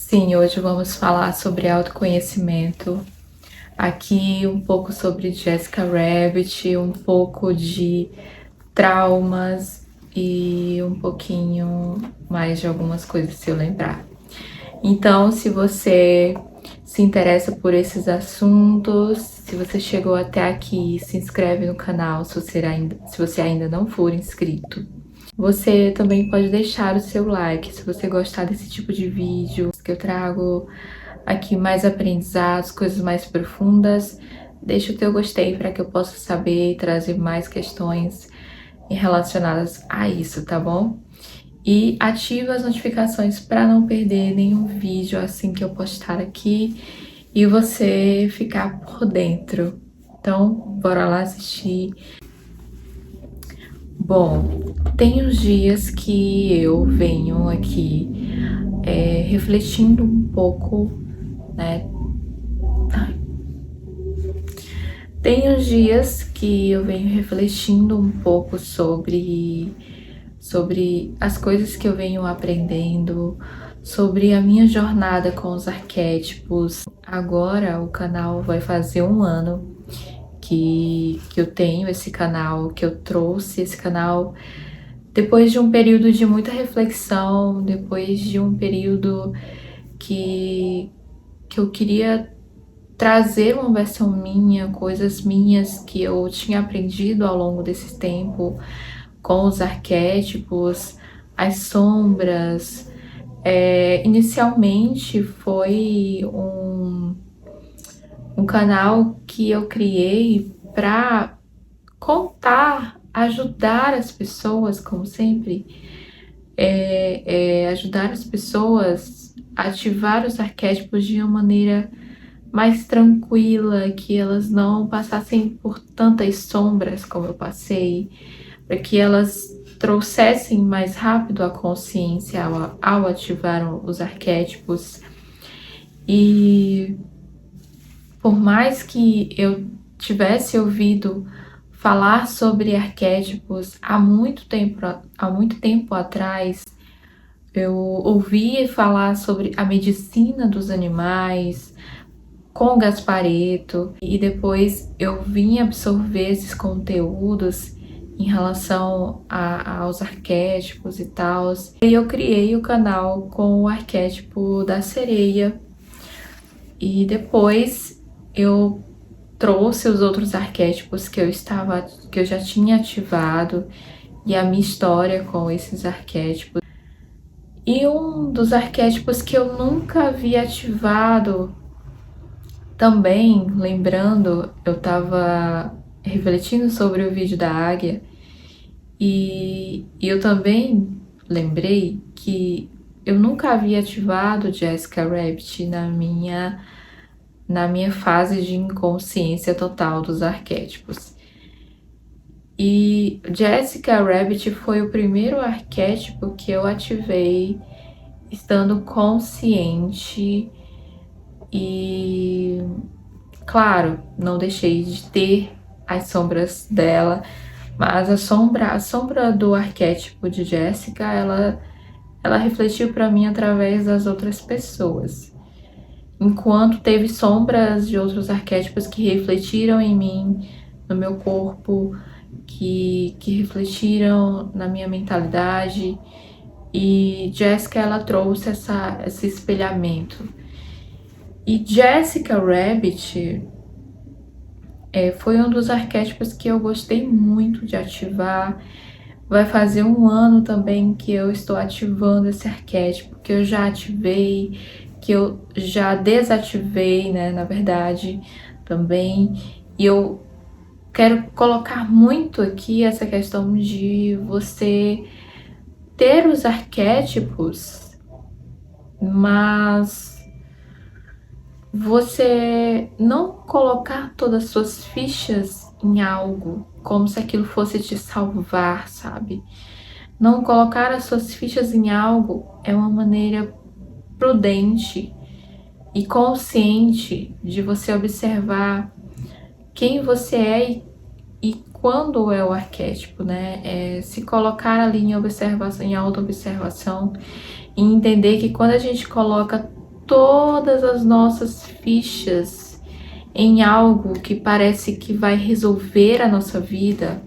Sim, hoje vamos falar sobre autoconhecimento. Aqui um pouco sobre Jessica Rabbit, um pouco de traumas e um pouquinho mais de algumas coisas se eu lembrar. Então, se você se interessa por esses assuntos, se você chegou até aqui, se inscreve no canal se você ainda não for inscrito. Você também pode deixar o seu like se você gostar desse tipo de vídeo, que eu trago aqui mais aprendizados, coisas mais profundas. Deixa o teu gostei para que eu possa saber e trazer mais questões relacionadas a isso, tá bom? E ativa as notificações para não perder nenhum vídeo assim que eu postar aqui e você ficar por dentro. Então, bora lá assistir. Bom, tem uns dias que eu venho aqui refletindo um pouco, né? Tem uns dias que eu venho refletindo um pouco sobre as coisas que eu venho aprendendo, sobre a minha jornada com os arquétipos. Agora o canal vai fazer um ano que eu tenho esse canal, que eu trouxe esse canal depois de um período de muita reflexão, depois de um período que eu queria trazer uma versão minha, coisas minhas que eu tinha aprendido ao longo desse tempo com os arquétipos, as sombras. Inicialmente foi um canal que eu criei para contar, ajudar as pessoas, como sempre, ajudar as pessoas a ativar os arquétipos de uma maneira mais tranquila, que elas não passassem por tantas sombras como eu passei, para que elas trouxessem mais rápido a consciência ao ativar os arquétipos. E por mais que eu tivesse ouvido falar sobre arquétipos há muito tempo atrás, eu ouvi falar sobre a medicina dos animais com Gaspareto e depois eu vim absorver esses conteúdos em relação aos arquétipos e tal. E eu criei o canal com o arquétipo da sereia e depois eu trouxe os outros arquétipos que eu já tinha ativado e a minha história com esses arquétipos. E um dos arquétipos que eu nunca havia ativado também, lembrando, eu tava refletindo sobre o vídeo da águia e eu também lembrei que eu nunca havia ativado Jessica Rabbit na minha fase de inconsciência total dos arquétipos. E Jessica Rabbit foi o primeiro arquétipo que eu ativei estando consciente e, claro, não deixei de ter as sombras dela, mas a sombra do arquétipo de Jessica, ela refletiu para mim através das outras pessoas. Enquanto teve sombras de outros arquétipos que refletiram em mim, no meu corpo, que refletiram na minha mentalidade. E Jessica, ela trouxe esse espelhamento. E Jessica Rabbit foi um dos arquétipos que eu gostei muito de ativar. Vai fazer um ano também que eu estou ativando esse arquétipo, que eu já ativei, que eu já desativei, né, na verdade, também. E eu quero colocar muito aqui essa questão de você ter os arquétipos, mas você não colocar todas as suas fichas em algo, como se aquilo fosse te salvar, sabe? Não colocar as suas fichas em algo é uma maneira prudente e consciente de você observar quem você é e quando é o arquétipo, né? Se colocar ali em observação, em auto-observação e entender que quando a gente coloca todas as nossas fichas em algo que parece que vai resolver a nossa vida.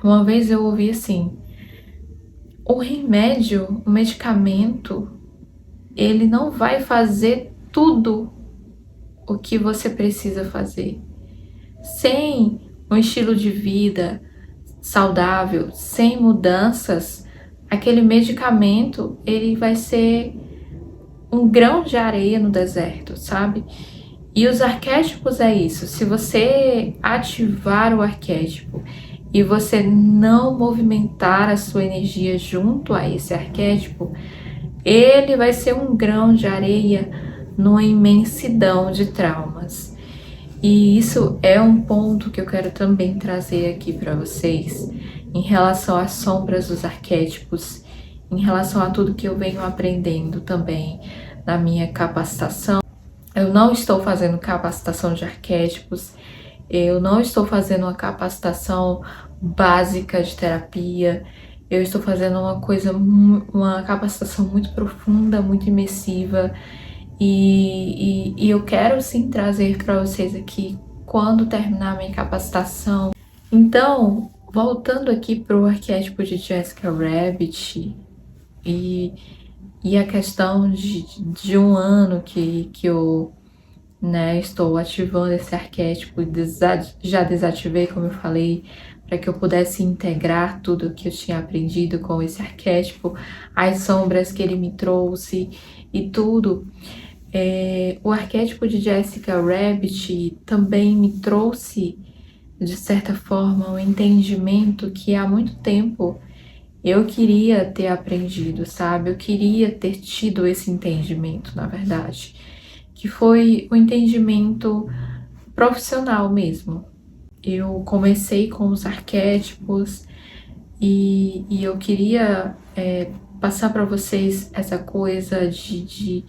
Uma vez eu ouvi assim: o remédio, o medicamento, ele não vai fazer tudo o que você precisa fazer. Sem um estilo de vida saudável, sem mudanças, aquele medicamento, ele vai ser um grão de areia no deserto, sabe? E os arquétipos é isso. Se você ativar o arquétipo e você não movimentar a sua energia junto a esse arquétipo, ele vai ser um grão de areia numa imensidão de traumas. E isso é um ponto que eu quero também trazer aqui para vocês, em relação às sombras dos arquétipos, em relação a tudo que eu venho aprendendo também na minha capacitação. Eu não estou fazendo capacitação de arquétipos, eu não estou fazendo uma capacitação básica de terapia, eu estou fazendo uma capacitação muito profunda, muito imersiva, e eu quero sim trazer para vocês aqui quando terminar a minha capacitação. Então, voltando aqui para o arquétipo de Jessica Rabbit e a questão de um ano que eu, né, estou ativando esse arquétipo, já desativei, como eu falei, para que eu pudesse integrar tudo que eu tinha aprendido com esse arquétipo, as sombras que ele me trouxe e tudo. O arquétipo de Jessica Rabbit também me trouxe, de certa forma, um entendimento que há muito tempo eu queria ter aprendido, sabe? Eu queria ter tido esse entendimento, na verdade, que foi o entendimento profissional mesmo. Eu comecei com os arquétipos e eu queria passar para vocês essa coisa de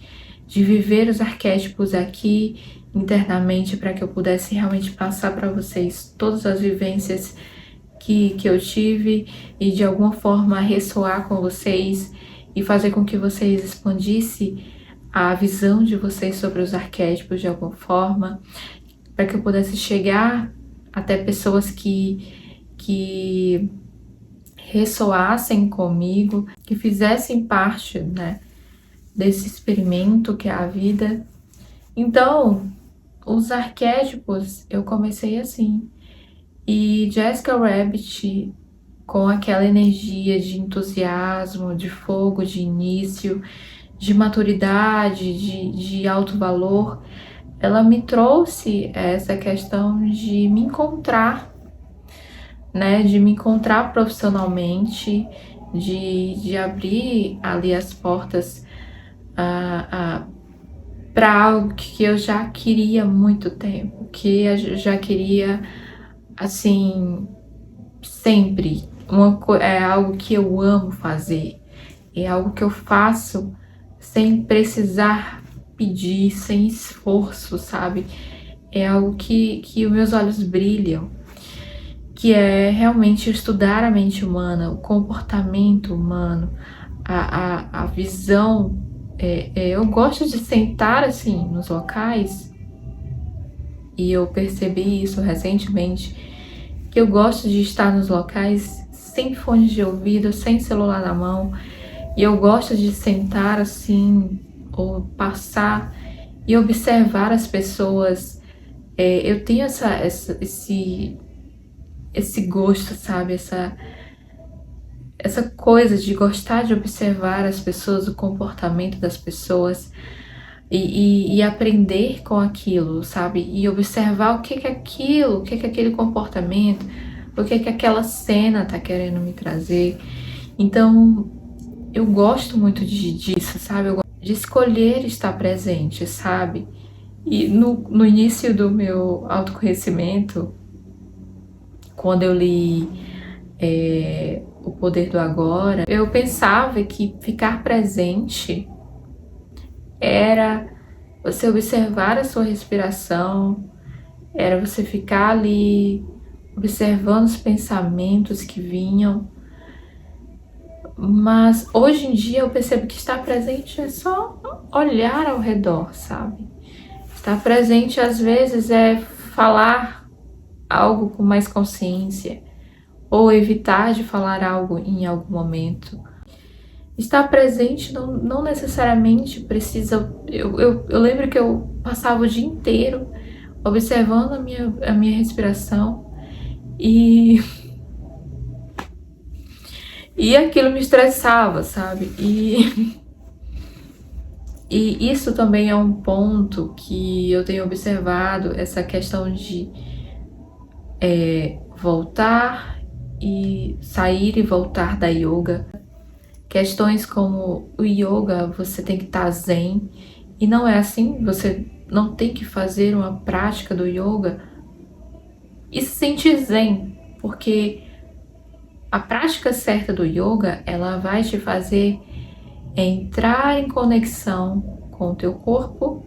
viver os arquétipos aqui internamente, para que eu pudesse realmente passar para vocês todas as vivências que eu tive e de alguma forma ressoar com vocês e fazer com que vocês expandissem a visão de vocês sobre os arquétipos de alguma forma, para que eu pudesse chegar até pessoas que ressoassem comigo, que fizessem parte, né, desse experimento que é a vida. Então, os arquétipos eu comecei assim. E Jessica Rabbit, com aquela energia de entusiasmo, de fogo, de início, de maturidade, de alto valor, ela me trouxe essa questão de me encontrar, né? De me encontrar profissionalmente, de abrir ali as portas para algo que eu já queria há muito tempo, que eu já queria, assim, sempre. É algo que eu amo fazer, é algo que eu faço sem precisar pedir, sem esforço, sabe? É algo que os meus olhos brilham, que é realmente estudar a mente humana, o comportamento humano, a visão. Eu gosto de sentar assim nos locais, e eu percebi isso recentemente, que eu gosto de estar nos locais sem fones de ouvido, sem celular na mão, e eu gosto de sentar assim, ou passar e observar as pessoas. Eu tenho esse gosto, sabe, essa coisa de gostar de observar as pessoas, o comportamento das pessoas, e aprender com aquilo, sabe? E observar o que é aquilo, o que é aquele comportamento, o que é aquela cena tá querendo me trazer. Então, eu gosto muito disso, sabe? Eu gosto de escolher estar presente, sabe? E no início do meu autoconhecimento, quando eu li O Poder do Agora, eu pensava que ficar presente era você observar a sua respiração, era você ficar ali observando os pensamentos que vinham, Mas hoje em dia eu percebo que estar presente é só olhar ao redor, sabe? Estar presente às vezes é falar algo com mais consciência, ou evitar de falar algo em algum momento. Estar presente não necessariamente precisa. Eu lembro que eu passava o dia inteiro observando a minha respiração e, e aquilo me estressava, sabe? E isso também é um ponto que eu tenho observado, essa questão de voltar e sair e voltar da yoga. Questões como o yoga, você tem que estar zen, e não é assim, você não tem que fazer uma prática do yoga e se sentir zen, porque a prática certa do yoga, ela vai te fazer entrar em conexão com o teu corpo,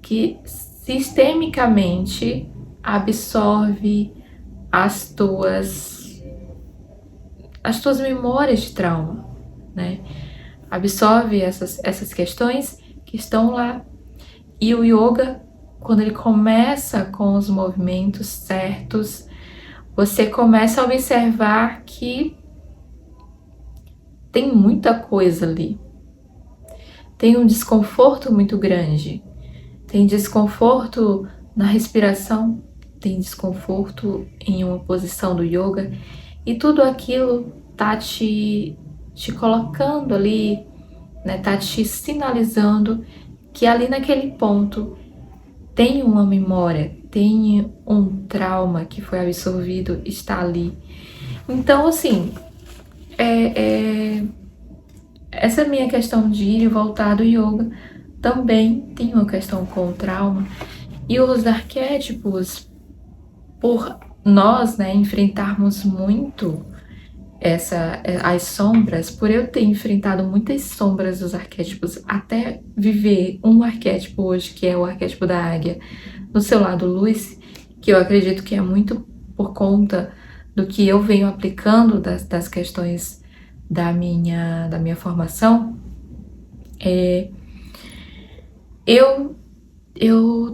que sistemicamente absorve as tuas memórias de trauma, né? Absorve essas questões que estão lá. E o yoga, quando ele começa com os movimentos certos, você começa a observar que tem muita coisa ali. Tem um desconforto muito grande. Tem desconforto na respiração, tem desconforto em uma posição do yoga, e tudo aquilo tá te colocando ali, né? Tá te sinalizando que ali naquele ponto tem uma memória, tem um trauma que foi absorvido, está ali. Então, assim, essa minha questão de ir e voltar do yoga também tem uma questão com o trauma. E os arquétipos, por nós, né, enfrentarmos muito as sombras, por eu ter enfrentado muitas sombras dos arquétipos, até viver um arquétipo hoje, que é o arquétipo da águia, no seu lado luz, que eu acredito que é muito por conta do que eu venho aplicando das questões da minha formação, eu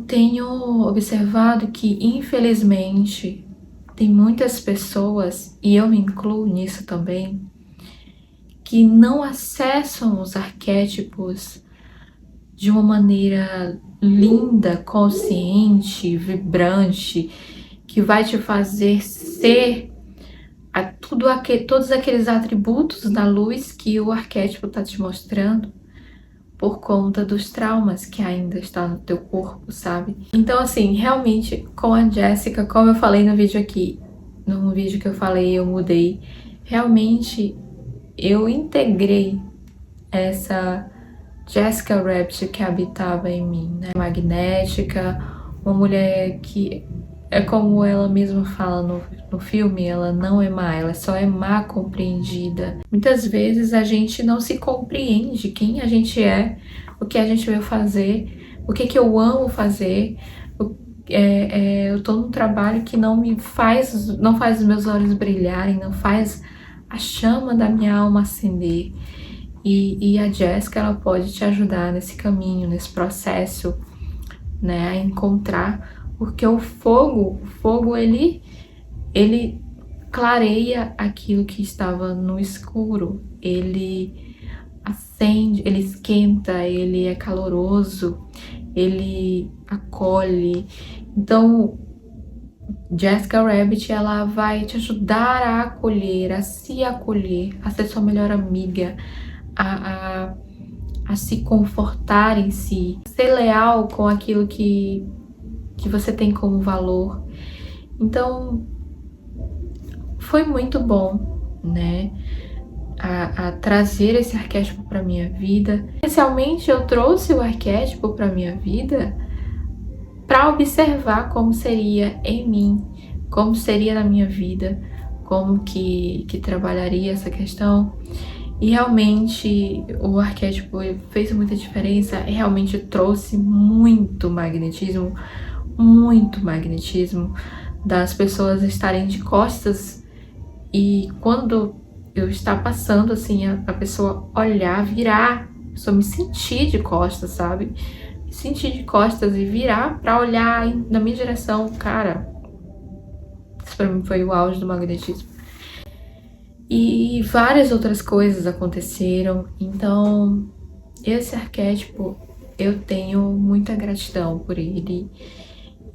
tenho observado que, infelizmente, tem muitas pessoas, e eu me incluo nisso também, que não acessam os arquétipos de uma maneira linda, consciente, vibrante, que vai te fazer ser todos aqueles atributos da luz que o arquétipo está te mostrando, por conta dos traumas que ainda estão no teu corpo, sabe? Então, assim, realmente, com a Jéssica, como eu falei no vídeo aqui, no vídeo que eu falei, eu mudei, realmente eu integrei essa Jessica Rabbit que habitava em mim, né? Magnética, uma mulher que é como ela mesma fala no filme, ela não é má, ela só é má compreendida. Muitas vezes a gente não se compreende quem a gente é, o que a gente veio fazer, o que eu amo fazer. Eu tô num trabalho que não faz os meus olhos brilharem, não faz a chama da minha alma acender. E a Jéssica, ela pode te ajudar nesse caminho, nesse processo, né, a encontrar, porque o fogo ele clareia aquilo que estava no escuro, ele acende, ele esquenta, ele é caloroso, ele acolhe. Então, Jessica Rabbit, ela vai te ajudar a acolher, a se acolher, a ser sua melhor amiga, a se confortar em si, ser leal com aquilo que você tem como valor. Então, foi muito bom, né, a trazer esse arquétipo para minha vida. Inicialmente, eu trouxe o arquétipo para minha vida para observar como seria em mim, como seria na minha vida, como que trabalharia essa questão. E realmente o arquétipo fez muita diferença, realmente trouxe muito magnetismo das pessoas estarem de costas, e quando eu estar passando, assim, a pessoa olhar, virar, a pessoa me sentir de costas, sabe? Me sentir de costas e virar pra olhar na minha direção, cara. Isso pra mim foi o auge do magnetismo. E várias outras coisas aconteceram, então esse arquétipo eu tenho muita gratidão por ele.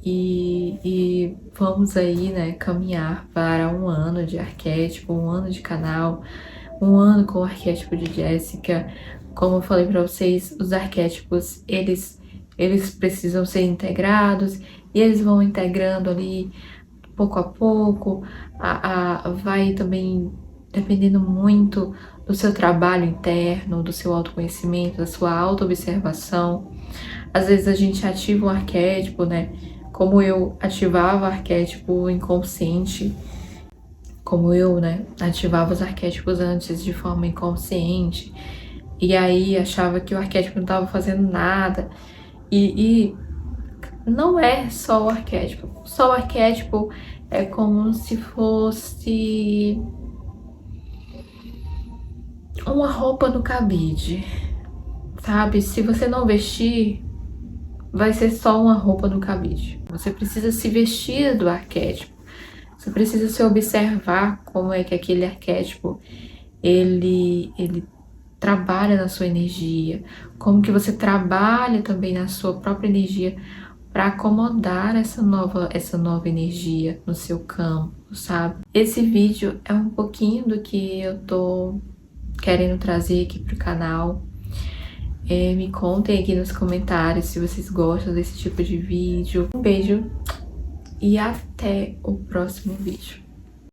E vamos aí, né, caminhar para um ano de arquétipo, um ano de canal, um ano com o arquétipo de Jéssica. Como eu falei para vocês, os arquétipos, eles precisam ser integrados e eles vão integrando ali pouco a pouco. Vai também dependendo muito do seu trabalho interno, do seu autoconhecimento, da sua autoobservação. Às vezes a gente ativa um arquétipo, né? Como eu ativava arquétipo inconsciente, como eu, né, ativava os arquétipos antes de forma inconsciente, e aí achava que o arquétipo não estava fazendo nada, e não é só o arquétipo. Só o arquétipo é como se fosse uma roupa no cabide, sabe? Se você não vestir, vai ser só uma roupa no cabide. Você precisa se vestir do arquétipo. Você precisa se observar como é que aquele arquétipo ele trabalha na sua energia, como que você trabalha também na sua própria energia para acomodar essa nova energia no seu campo, sabe? Esse vídeo é um pouquinho do que eu tô querendo trazer aqui pro canal. Me contem aqui nos comentários se vocês gostam desse tipo de vídeo. Um beijo e até o próximo vídeo.